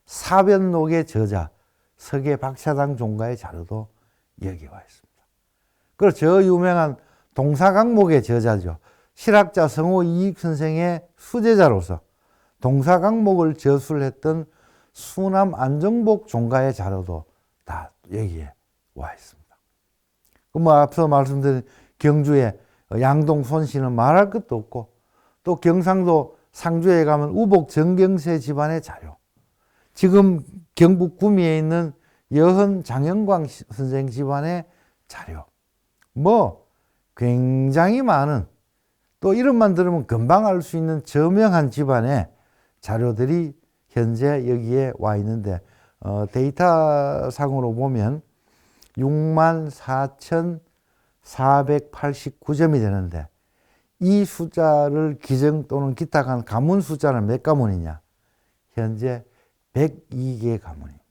사변록의 저자 서계 박사당 종가의 자료도 여기 와 있습니다. 그리고 저 유명한 동사강목의 저자죠. 실학자 성호 이익 선생의 수제자로서 동사강목을 저술을 했던 수남 안정복 종가의 자료도 다 여기에 와 있습니다. 뭐 앞서 말씀드린 경주의 양동 손씨는 말할 것도 없고 또 경상도 상주에 가면 우복 정경세 집안의 자료, 지금 경북 구미에 있는 여헌 장영광 선생 집안의 자료, 뭐 굉장히 많은 또 이름만 들으면 금방 알 수 있는 저명한 집안의 자료들이 현재 여기에 와 있는데 데이터상으로 보면 64,489점이 되는데 이 숫자를 기정 또는 기탁한 가문 숫자는 몇 가문이냐? 현재 102개 가문입니다.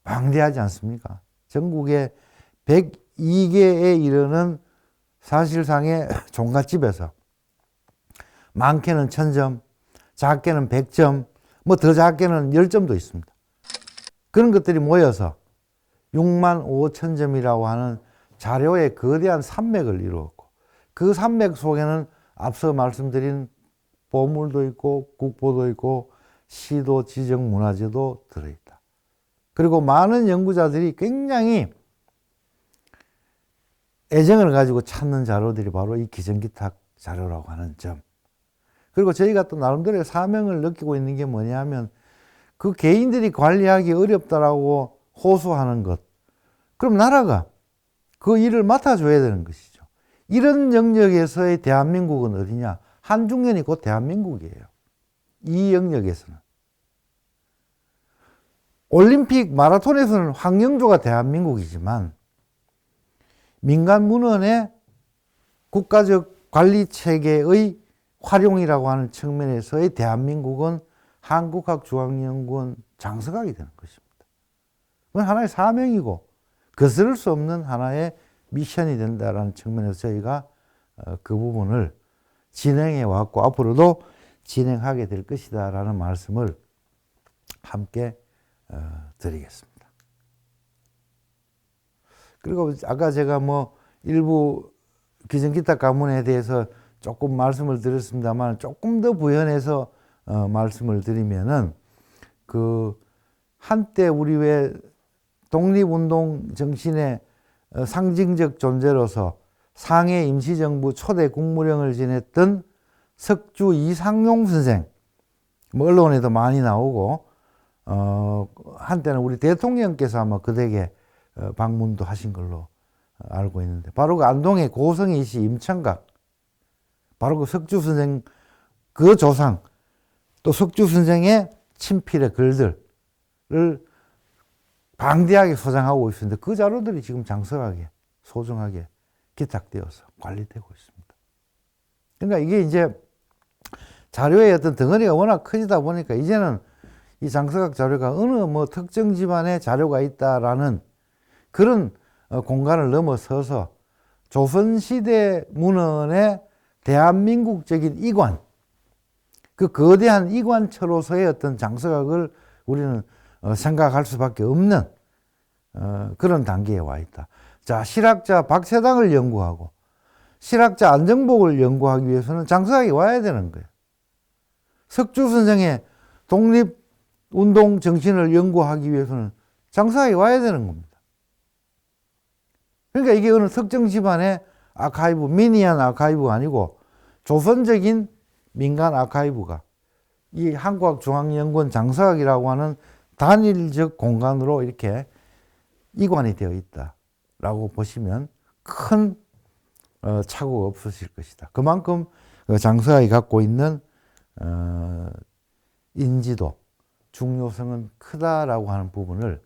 방대하지 않습니까? 전국에 102개에 이르는 사실상의 종갓집에서 많게는 1000점, 작게는 100점, 뭐 더 작게는 10점도 있습니다. 그런 것들이 모여서 65,000점이라고 하는 자료의 거대한 산맥을 이루었고 그 산맥 속에는 앞서 말씀드린 보물도 있고 국보도 있고 시도 지정 문화재도 들어있다. 그리고 많은 연구자들이 굉장히 애정을 가지고 찾는 자료들이 바로 이 기정기탁 자료라고 하는 점. 그리고 저희가 또 나름대로의 사명을 느끼고 있는 게 뭐냐면 그 개인들이 관리하기 어렵다라고 호소하는 것. 그럼 나라가 그 일을 맡아줘야 되는 것이죠. 이런 영역에서의 대한민국은 어디냐? 한중년이 곧 대한민국이에요. 이 영역에서는. 올림픽 마라톤에서는 황영조가 대한민국이지만 민간 문헌의 국가적 관리 체계의 활용이라고 하는 측면에서의 대한민국은 한국학중앙연구원 장서각이 되는 것입니다. 그건 하나의 사명이고 거스를 수 없는 하나의 미션이 된다는 측면에서 저희가 그 부분을 진행해 왔고 앞으로도 진행하게 될 것이다 라는 말씀을 함께 드리겠습니다. 그리고 아까 제가 뭐 일부 기정기탁 가문에 대해서 조금 말씀을 드렸습니다만 조금 더 부연해서 말씀을 드리면은 그 한때 우리 왜 독립운동 정신의 상징적 존재로서 상해 임시정부 초대 국무령을 지냈던 석주 이상용 선생, 뭐 언론에도 많이 나오고 한때는 우리 대통령께서 아마 그댁에 방문도 하신 걸로 알고 있는데 바로 그 안동의 고성이시 임천각, 바로 그 석주 선생 그 조상 또 석주 선생의 친필의 글들을 방대하게 소장하고 있습니다. 그 자료들이 지금 장서하게 소중하게 기탁되어서 관리되고 있습니다. 그러니까 이게 이제 자료의 어떤 덩어리가 워낙 커지다 보니까 이제는 이 장서각 자료가 어느 뭐 특정 집안의 자료가 있다라는 그런 공간을 넘어서서 조선시대 문헌의 대한민국적인 이관, 그 거대한 이관처로서의 어떤 장서각을 우리는 생각할 수밖에 없는 그런 단계에 와 있다. 자, 실학자 박세당을 연구하고 실학자 안정복을 연구하기 위해서는 장서각이 와야 되는 거예요. 석주 선생의 독립운동 정신을 연구하기 위해서는 장서각이 와야 되는 겁니다. 그러니까 이게 어느 특정 집안의 아카이브, 미니한 아카이브가 아니고 조선적인 민간 아카이브가 이 한국학중앙연구원 장서각이라고 하는 단일적 공간으로 이렇게 이관이 되어 있다라고 보시면 큰 착오가 없으실 것이다. 그만큼 장서각이 갖고 있는 인지도, 중요성은 크다라고 하는 부분을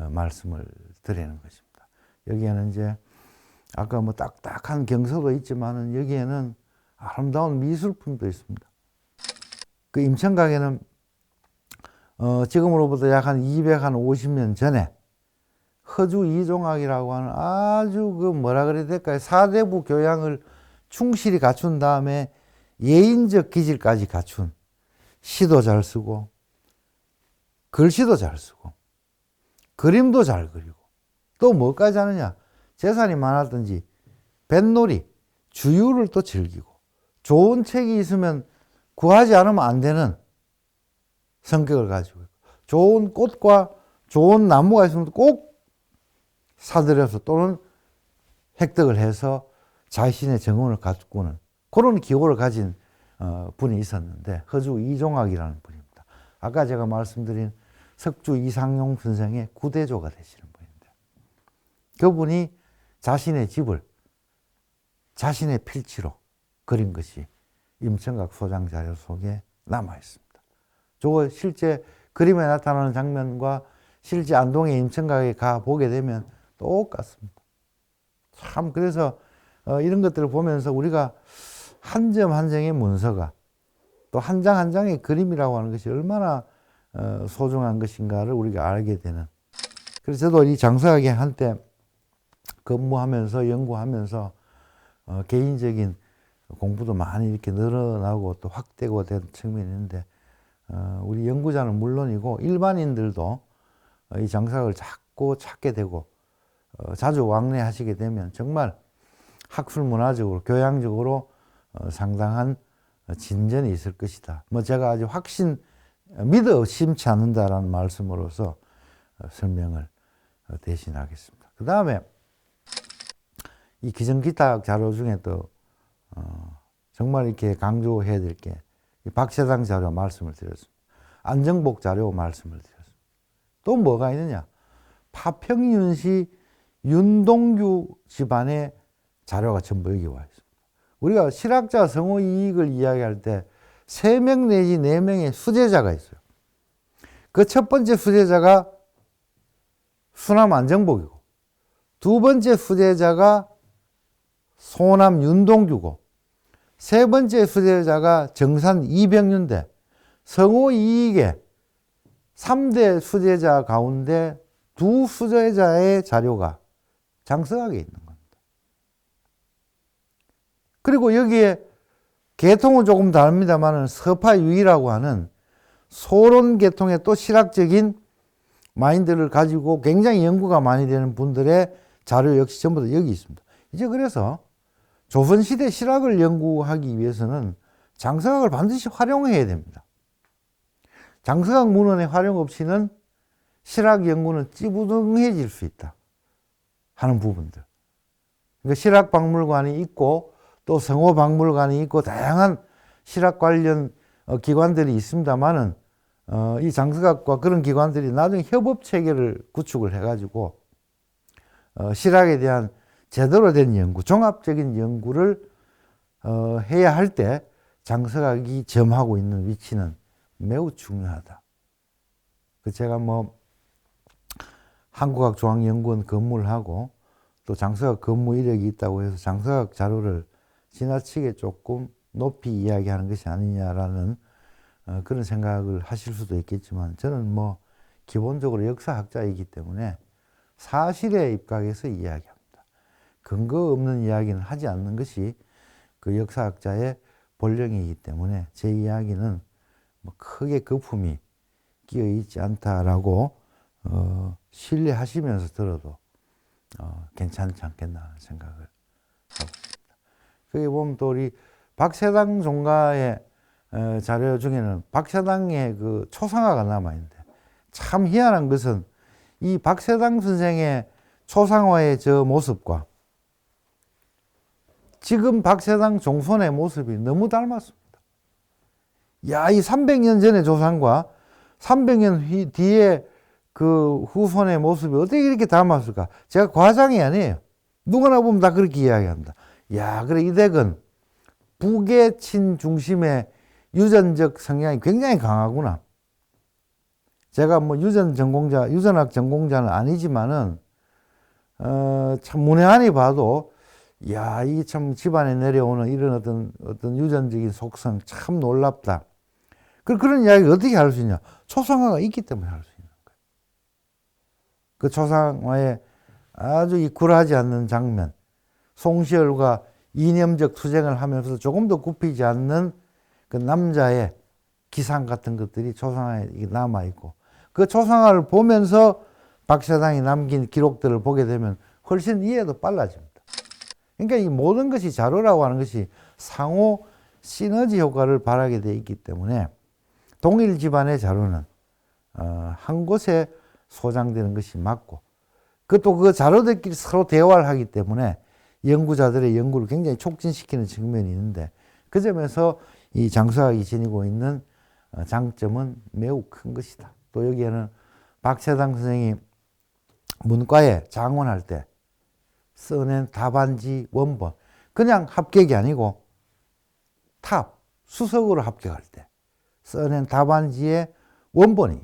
말씀을 드리는 것입니다. 여기에는 이제 아까 뭐 딱딱한 경서도 있지만은 여기에는 아름다운 미술품도 있습니다. 그 임천각에는 지금으로부터 약 한 250년 전에 허주 이종학이라고 하는 아주 그 뭐라 그래야 될까요? 사대부 교양을 충실히 갖춘 다음에 예인적 기질까지 갖춘, 시도 잘 쓰고 글씨도 잘 쓰고 그림도 잘 그리고 또 뭐까지 하느냐, 재산이 많았든지 뱃놀이, 주유를 또 즐기고 좋은 책이 있으면 구하지 않으면 안 되는 성격을 가지고 있고, 좋은 꽃과 좋은 나무가 있으면 꼭 사들여서 또는 획득을 해서 자신의 정원을 가꾸는 그런 기호를 가진 분이 있었는데, 허주 이종학이라는 분입니다. 아까 제가 말씀드린 석주 이상용 선생의 구대조가 되시는 분입니다. 그분이 자신의 집을 자신의 필지로 그린 것이 임천각 소장 자료 속에 남아 있습니다. 저거 실제 그림에 나타나는 장면과 실제 안동의 임천각에 가 보게 되면 똑같습니다. 참, 그래서 이런 것들을 보면서 우리가 한 점 한 점의 문서가 또 한 장 한 장의 그림이라고 하는 것이 얼마나 소중한 것인가를 우리가 알게 되는. 그래서 저도 이 장서학에 한때 근무하면서 연구하면서 개인적인 공부도 많이 이렇게 늘어나고 또 확대가 된 측면이 있는데, 우리 연구자는 물론이고 일반인들도 이 장서학을 자꾸 찾게 되고 자주 왕래하시게 되면 정말 학술 문화적으로 교양적으로 상당한 진전이 있을 것이다. 뭐 제가 아주 믿어 심치 않는다라는 말씀으로서 설명을 대신하겠습니다. 그 다음에 이 기정기탁 자료 중에 또 정말 이렇게 강조해야 될 게 박세당 자료 말씀을 드렸습니다. 안정복 자료 말씀을 드렸습니다. 또 뭐가 있느냐? 파평윤시 윤동규 집안의 자료가 전부 여기 와 있습니다. 우리가 실학자 성호 이익을 이야기할 때 3명 내지 4명의 수제자가 있어요. 그 첫 번째 수제자가 수남 안정복이고, 두 번째 수제자가 소남 윤동규고, 세 번째 수제자가 정산 이병윤대, 성호 이익의 3대 수제자 가운데 두 수제자의 자료가 장서학에 있는 겁니다. 그리고 여기에 계통은 조금 다릅니다만 서파유의라고 하는 소론 계통의 또 실학적인 마인드를 가지고 굉장히 연구가 많이 되는 분들의 자료 역시 전부 다 여기 있습니다. 이제 그래서 조선시대 실학을 연구하기 위해서는 장서학을 반드시 활용해야 됩니다. 장서학 문헌의 활용 없이는 실학 연구는 찌부둥해질 수 있다 하는 부분들. 그러니까 실학박물관이 있고 또 성호박물관이 있고 다양한 실학 관련 기관들이 있습니다만은 이 장서학과 그런 기관들이 나중에 협업 체계를 구축을 해가지고 실학에 대한 제대로 된 연구, 종합적인 연구를 해야 할 때 장서학이 점하고 있는 위치는 매우 중요하다. 제가 뭐 한국학중앙연구원 근무를 하고 또 장서학 근무 이력이 있다고 해서 장서학 자료를 지나치게 조금 높이 이야기하는 것이 아니냐라는 그런 생각을 하실 수도 있겠지만, 저는 뭐 기본적으로 역사학자이기 때문에 사실에 입각해서 이야기합니다. 근거 없는 이야기는 하지 않는 것이 그 역사학자의 본령이기 때문에 제 이야기는 뭐 크게 거품이 끼어 있지 않다라고 신뢰하시면서 들어도 괜찮지 않겠나 하는 생각을 하고 있습니다. 거기 보면 또 우리 박세당 종가의 자료 중에는 박세당의 그 초상화가 남아있는데, 참 희한한 것은 이 박세당 선생의 초상화의 저 모습과 지금 박세당 종손의 모습이 너무 닮았습니다. 야, 이 300년 전의 조상과 300년 뒤에 그 후손의 모습이 어떻게 이렇게 닮았을까? 제가 과장이 아니에요. 누구나 보면 다 그렇게 이야기합니다. 야, 그래, 이 댁은 북의 친 중심의 유전적 성향이 굉장히 강하구나. 제가 뭐 유전학 전공자는 아니지만은 참 문외한이 봐도 야, 이게 참 집안에 내려오는 이런 어떤 유전적인 속성 참 놀랍다. 그런 이야기를 어떻게 할 수 있냐? 초상화가 있기 때문에 할 수 있는 거예요. 그 초상화에 아주 이 굴하지 않는 장면, 송시열과 이념적 투쟁을 하면서 조금 더 굽히지 않는 그 남자의 기상 같은 것들이 초상화에 남아있고, 그 초상화를 보면서 박사장이 남긴 기록들을 보게 되면 훨씬 이해도 빨라집니다. 그러니까 이 모든 것이 자료라고 하는 것이 상호 시너지 효과를 발하게 되어 있기 때문에 동일 집안의 자료는 한 곳에 소장되는 것이 맞고, 그것도 그 자료들끼리 서로 대화를 하기 때문에 연구자들의 연구를 굉장히 촉진시키는 측면이 있는데, 그 점에서 이 장수학이 지니고 있는 장점은 매우 큰 것이다. 또 여기에는 박세당 선생이 문과에 장원할 때 써낸 답안지 원본, 그냥 합격이 아니고 수석으로 합격할 때 써낸 답안지의 원본이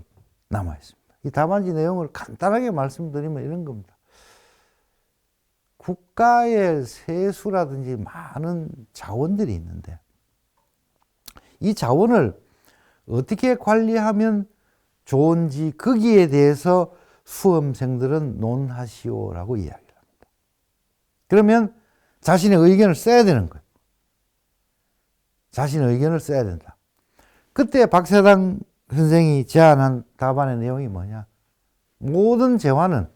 남아 있습니다. 이 답안지 내용을 간단하게 말씀드리면 이런 겁니다. 국가의 세수라든지 많은 자원들이 있는데 이 자원을 어떻게 관리하면 좋은지 거기에 대해서 수험생들은 논하시오라고 이야기를 합니다. 그러면 자신의 의견을 써야 되는 거예요. 자신의 의견을 써야 된다. 그때 박세당 선생이 제안한 답안의 내용이 뭐냐? 모든 재화는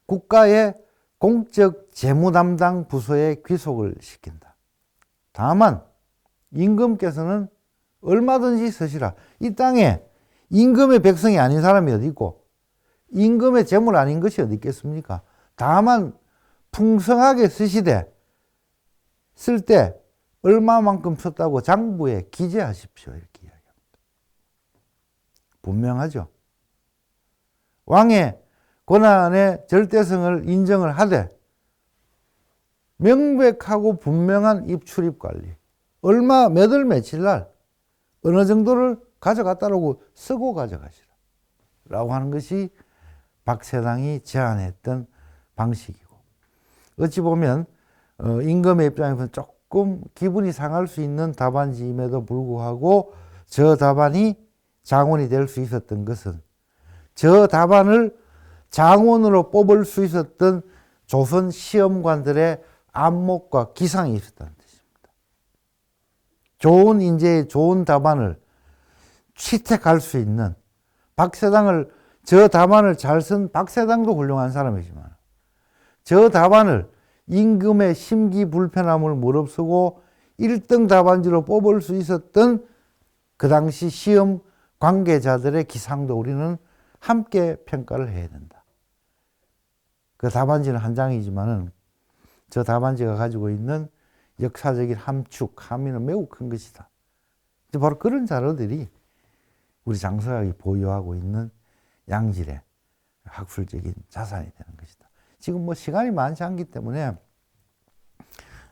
국가의 공적 재무 담당 부서에 귀속을 시킨다. 다만 임금께서는 얼마든지 쓰시라. 이 땅에 임금의 백성이 아닌 사람이 어디 있고 임금의 재물 아닌 것이 어디 있겠습니까? 다만 풍성하게 쓰시되 쓸 때 얼마만큼 썼다고 장부에 기재하십시오. 이렇게 이야기합니다. 분명하죠. 왕의 권한의 절대성을 인정을 하되 명백하고 분명한 입출입 관리, 얼마 몇 월 며칠 날 어느 정도를 가져갔다라고 쓰고 가져가시라 라고 하는 것이 박세당이 제안했던 방식이고, 어찌 보면 임금의 입장에서는 조금 기분이 상할 수 있는 답안지임에도 불구하고 저 답안이 장원이 될 수 있었던 것은 저 답안을 장원으로 뽑을 수 있었던 조선 시험관들의 안목과 기상이 있었다는 뜻입니다. 좋은 인재의 좋은 답안을 채택할 수 있는 저 답안을 잘 쓴 박세당도 훌륭한 사람이지만 저 답안을 임금의 심기 불편함을 무릅쓰고 1등 답안지로 뽑을 수 있었던 그 당시 시험 관계자들의 기상도 우리는 함께 평가를 해야 된다. 그 답안지는 한 장이지만은 저 답안지가 가지고 있는 역사적인 함의는 매우 큰 것이다. 바로 그런 자료들이 우리 장수학이 보유하고 있는 양질의 학술적인 자산이 되는 것이다. 지금 뭐 시간이 많지 않기 때문에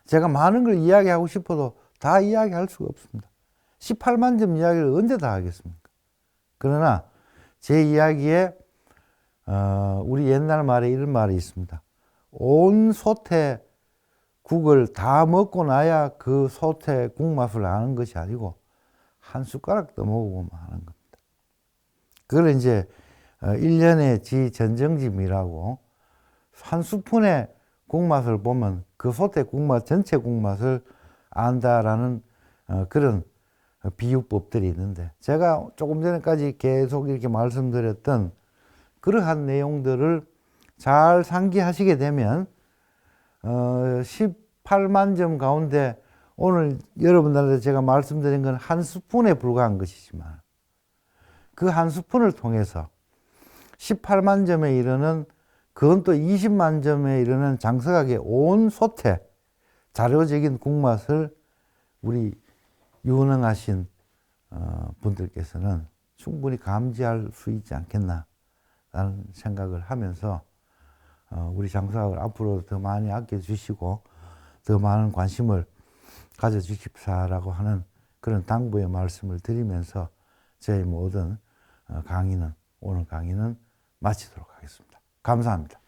제가 많은 걸 이야기하고 싶어도 다 이야기할 수가 없습니다. 18만 점 이야기를 언제 다 하겠습니까? 그러나 제 이야기에 우리 옛날 말에 이런 말이 있습니다. 온 솥에 국을 다 먹고 나야 그 솥의 국맛을 아는 것이 아니고 한 숟가락 더 먹어보면 하는 겁니다. 그걸 이제 1년의 지 전정짐이라고 한 스푼의 국맛을 보면 그 솥의 국맛, 전체 국맛을 안다라는 그런 비유법들이 있는데, 제가 조금 전에까지 계속 이렇게 말씀드렸던 그러한 내용들을 잘 상기하시게 되면 18만 점 가운데 오늘 여러분들한테 제가 말씀드린 건 한 스푼에 불과한 것이지만 그 한 스푼을 통해서 18만 점에 이르는, 그건 또 20만 점에 이르는 장서각의 온 솥의 자료적인 국맛을 우리 유능하신 분들께서는 충분히 감지할 수 있지 않겠나 라는 생각을 하면서 우리 장서각을 앞으로 더 많이 아껴주시고 더 많은 관심을 가져주십사라고 하는 그런 당부의 말씀을 드리면서 저희 모든 오늘 강의는 마치도록 하겠습니다. 감사합니다.